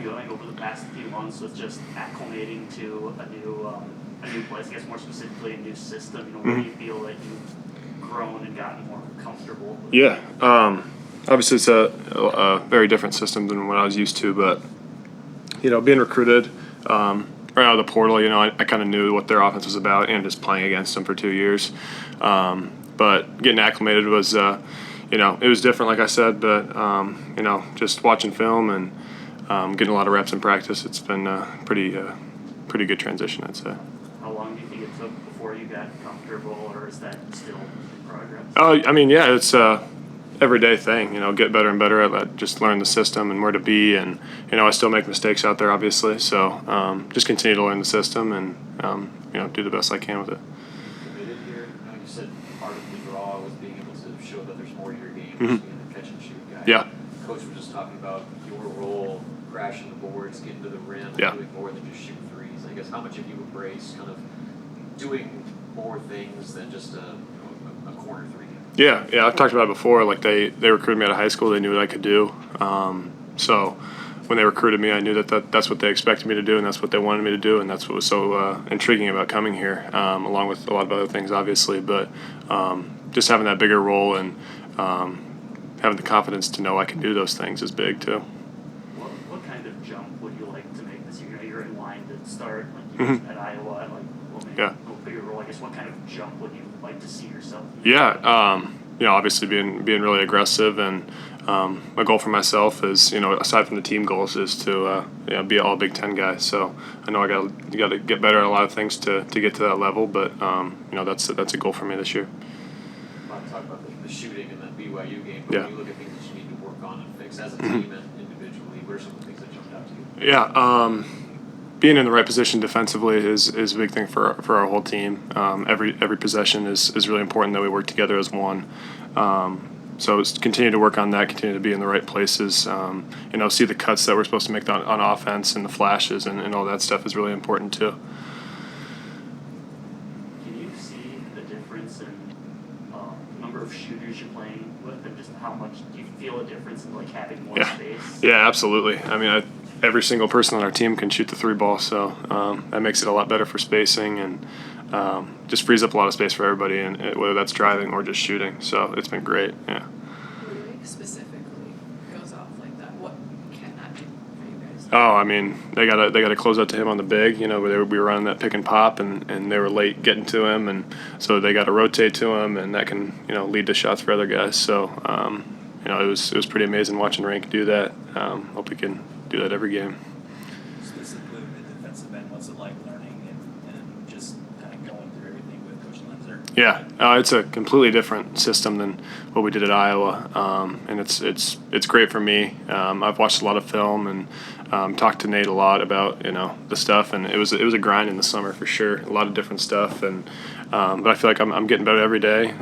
doing over the past few months with just acclimating to a new place, I guess more specifically a new system? You know, where do you feel that you've grown and gotten more comfortable with? Yeah, obviously it's a very different system than what I was used to, but you know, being recruited right out of the portal, you know, I kind of knew what their offense was about and just playing against them for 2 years. But getting acclimated was, you know, it was different, like I said, but you know, just watching film and getting a lot of reps in practice, it's been a pretty good transition, I'd say. How long do you think it took before you got comfortable, or is that still in progress? Oh, I mean, yeah, it's everyday thing, you know, get better and better at just learn the system and where to be, and you know, I still make mistakes out there, obviously, so just continue to learn the system and you know, do the best I can with it. Committed here, you know, you said part of the draw was being able to show that there's more to your game, Mm-hmm. being a catch and shoot guy. Yeah. Coach was just talking about your role, crashing the boards, getting to the rim, Yeah. and doing more than just shoot threes. I guess how much have you embraced kind of doing more things than just a corner three? Yeah, I've talked about it before. Like they recruited me out of high school. They knew what I could do. So when they recruited me, I knew that's what they expected me to do, and that's what they wanted me to do, and that's what was so intriguing about coming here, along with a lot of other things, obviously. But just having that bigger role and having the confidence to know I can do those things is big too. What kind of jump would you like to make this year? You know, you're in line to start, like you Mm-hmm. mentioned at Iowa, like maybe a little bigger role. I guess what kind of jump would you like to see yourself? Yeah, you know, obviously being really aggressive, and my goal for myself is, you know, aside from the team goals, is to you know, be an all Big Ten guy. So I know I got to get better at a lot of things to get to that level, but you know, that's a goal for me this year. A lot of talk about the shooting in that BYU game, but Yeah. when you look at things that you need to work on and fix as a team and individually, what are some of the things that jumped out to you? Yeah, being in the right position defensively is a big thing for our whole team. Every possession is really important that we work together as one. So it's continue to work on that, continue to be in the right places. You know, see the cuts that we're supposed to make on offense, and the flashes and all that stuff is really important too. Can you see the difference in number of shooters you're playing with, and just how much do you feel a difference in like having more space? Yeah, absolutely. I mean, every single person on our team can shoot the three ball, so that makes it a lot better for spacing and just frees up a lot of space for everybody, and whether that's driving or just shooting. So it's been great. Yeah. Rienk specifically goes off like that. What can that do for you guys? Oh, I mean, they gotta close out to him on the big. You know, we were running that pick and pop, and they were late getting to him, and so they got to rotate to him, and that can, you know, lead to shots for other guys. So you know, it was pretty amazing watching Rienk do that. Hope we can do that every game. Specifically with the defensive end, what's it like learning and just kind of going through everything with Coach Loesner? Yeah, it's a completely different system than what we did at Iowa, and it's great for me. I've watched a lot of film and talked to Nate a lot about, you know, the stuff, and it was a grind in the summer for sure. A lot of different stuff, and but I feel like I'm getting better every day,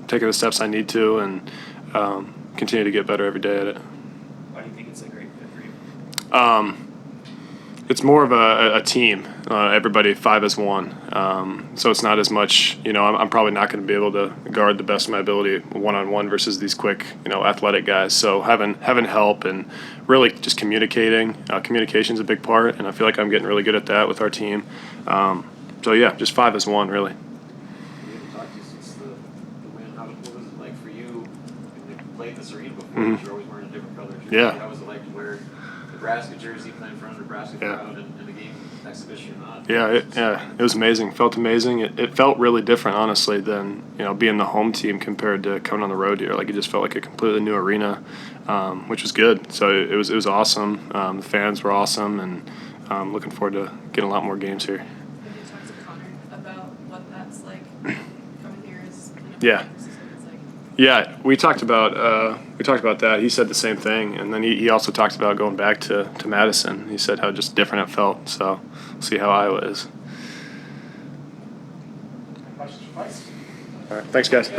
taking the steps I need to, and continue to get better every day at it. Why do you think it's a great fit for you? It's more of a team, everybody 5 as 1. So it's not as much, you know, I'm probably not going to be able to guard the best of my ability one-on-one versus these quick, you know, athletic guys. So having help and really just communicating, communication's a big part, and I feel like I'm getting really good at that with our team. So yeah, just 5 as 1, really. We haven't talked to you since the win. What was it like for you? When you played in this arena before, Mm-hmm. you're always wearing a different color jersey. Yeah. How was it like to wear Nebraska jersey, playing in front of Nebraska crowd in the game, exhibition or not? Yeah, it was amazing. Felt amazing. It felt really different, honestly, than, you know, being the home team compared to coming on the road here. Like, it just felt like a completely new arena, which was good. So it was awesome. The fans were awesome, and I'm looking forward to getting a lot more games here. Have you talked to Connor about what that's like coming here as kind of Yeah. this is what it's like? Yeah, we talked about that. He said the same thing, and then he also talked about going back to Madison. He said how just different it felt. So we'll see how Iowa is. Questions for Pryce? All right, thanks, guys.